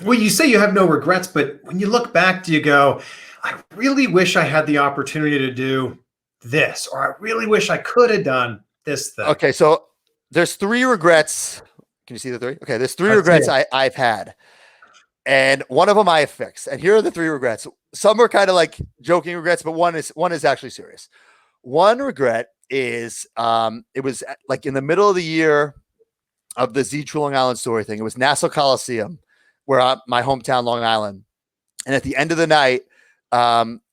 Well, you say you have no regrets, but when you look back, do you go, I really wish I had the opportunity to do this, or I really wish I could have done this thing? Okay, so there's 3 regrets. Can you see the 3? Okay, there's 3 I see regrets it. I've had. And one of them I have fixed. And here are the 3 regrets. Some are kind of like joking regrets, but one is actually serious. One regret is it was like in the middle of the year of the Z True Long Island story thing. It was Nassau Coliseum, my hometown, Long Island. And at the end of the night,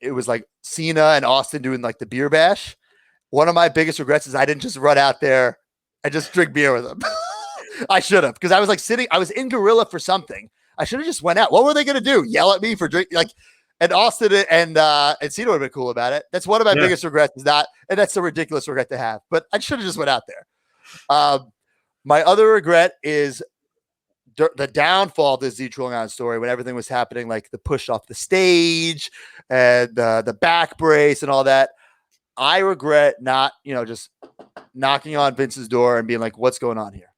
it was like Cena and Austin doing like the beer bash. One of my biggest regrets is I didn't just run out there and just drink beer with them. I should have, because I was like I was in Gorilla for something. I should have just went out. What were they going to do? Yell at me for drink? Like, and Austin and Cena would have been cool about it. That's one of my biggest regrets is that, and that's a ridiculous regret to have, but I should have just went out there. My other regret is the downfall of the Z True Long Island story when everything was happening, like the push off the stage and the back brace and all that. I regret not, just knocking on Vince's door and being like, what's going on here?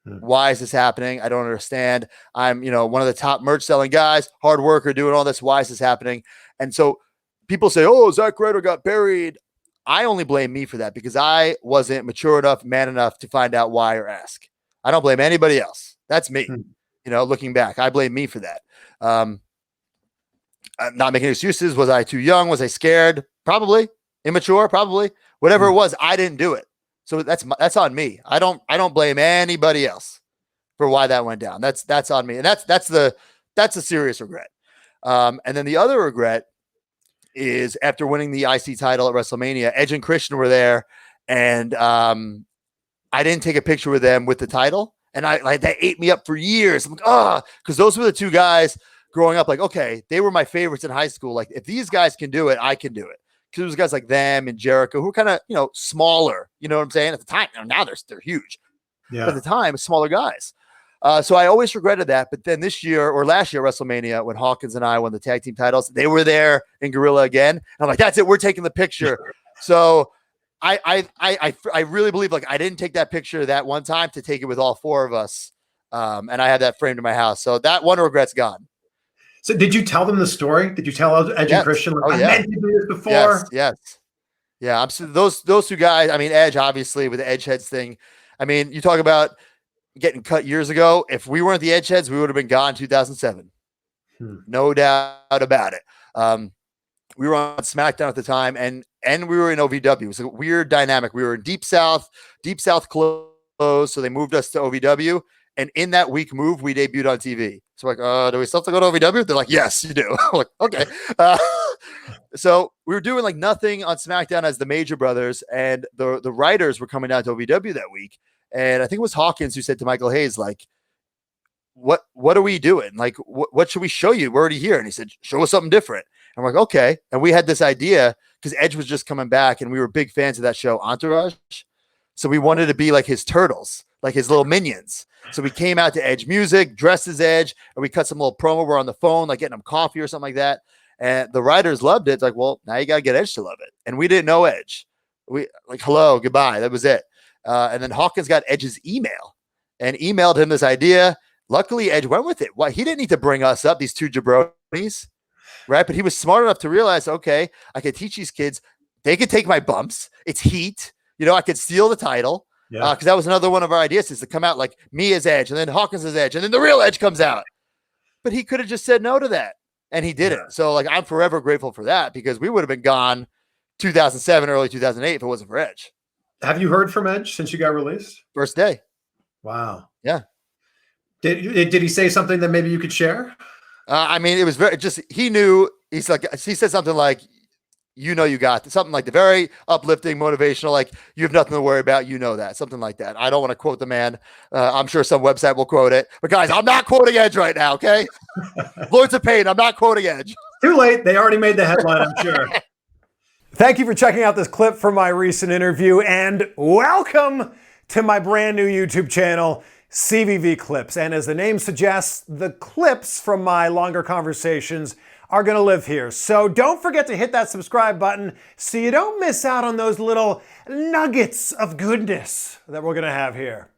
Why is this happening? I don't understand. I'm, one of the top merch selling guys, hard worker, doing all this. Why is this happening? And so people say, oh, Zack Ryder got buried. I only blame me for that because I wasn't mature enough, man enough to find out why or ask. I don't blame anybody else. That's me. Looking back, I blame me for that. I'm not making excuses. Was I too young? Was I scared? Probably. Immature? Probably. Whatever it was, I didn't do it. So that's on me. I don't blame anybody else for why that went down. That's on me. And that's a serious regret. And then the other regret is after winning the IC title at WrestleMania, Edge and Christian were there, and I didn't take a picture with them with the title, and that ate me up for years. I'm like, because those were the 2 guys growing up. Like, okay, they were my favorites in high school. Like, if these guys can do it, I can do it. Because it was guys like them and Jericho who were kind of, smaller, you know what I'm saying? At the time, now they're huge. Yeah. But at the time, smaller guys. So I always regretted that. But then this year or last year, WrestleMania, when Hawkins and I won the tag team titles, they were there in Gorilla again. And I'm like, that's it. We're taking the picture. So I really believe like I didn't take that picture that one time to take it with all 4 of us. And I have that framed in my house. So that one regret's gone. So did you tell them the story? Did you tell Edge and Christian? Like, I meant to do this before. Yes. Yeah. I'm so those 2 guys. I mean, Edge, obviously, with the Edge heads thing. I mean, you talk about getting cut years ago. If we weren't the Edge heads, we would have been gone in 2007. No doubt about it. We were on SmackDown at the time, and we were in OVW. It was a weird dynamic. We were in Deep South closed, so they moved us to OVW. And in that week move, we debuted on TV. So we're like, do we still have to go to OVW? They're like, yes, you do. I'm like, okay. So we were doing like nothing on SmackDown as the Major Brothers, and the writers were coming down to OVW that week. And I think it was Hawkins who said to Michael Hayes, like, what are we doing? Like, what should we show you? We're already here. And he said, show us something different. And I'm like, okay. And we had this idea because Edge was just coming back, and we were big fans of that show, Entourage. So we wanted to be like his turtles, like his little minions. So we came out to Edge music, dressed as Edge, and we cut some little promo. We're on the phone, like getting him coffee or something like that. And the writers loved it. It's like, well, now you got to get Edge to love it. And we didn't know Edge. We like, hello, goodbye. That was it. And then Hawkins got Edge's email and emailed him this idea. Luckily, Edge went with it. Why? He didn't need to bring us up, these 2 jabronis, right? But he was smart enough to realize, okay, I could teach these kids. They could take my bumps. It's heat. I could steal the title. Because that was another one of our ideas, is to come out like me as Edge, and then Hawkins as Edge, and then the real Edge comes out. But he could have just said no to that, and he didn't. So like, I'm forever grateful for that, because we would have been gone 2007, early 2008 if it wasn't for Edge. Have you heard from Edge since you got released? First day. Wow. Yeah. Did he say something that maybe you could share? I mean, it was he knew. He said something like, you got this. Something like the very uplifting, motivational, like, you have nothing to worry about. That. Something like that. I don't want to quote the man. I'm sure some website will quote it. But guys, I'm not quoting Edge right now, okay? Lords of Pain, I'm not quoting Edge. Too late. They already made the headline, I'm sure. Thank you for checking out this clip from my recent interview, and welcome to my brand new YouTube channel, CVV Clips. And as the name suggests, the clips from my longer conversations are going to live here. So don't forget to hit that subscribe button so you don't miss out on those little nuggets of goodness that we're going to have here.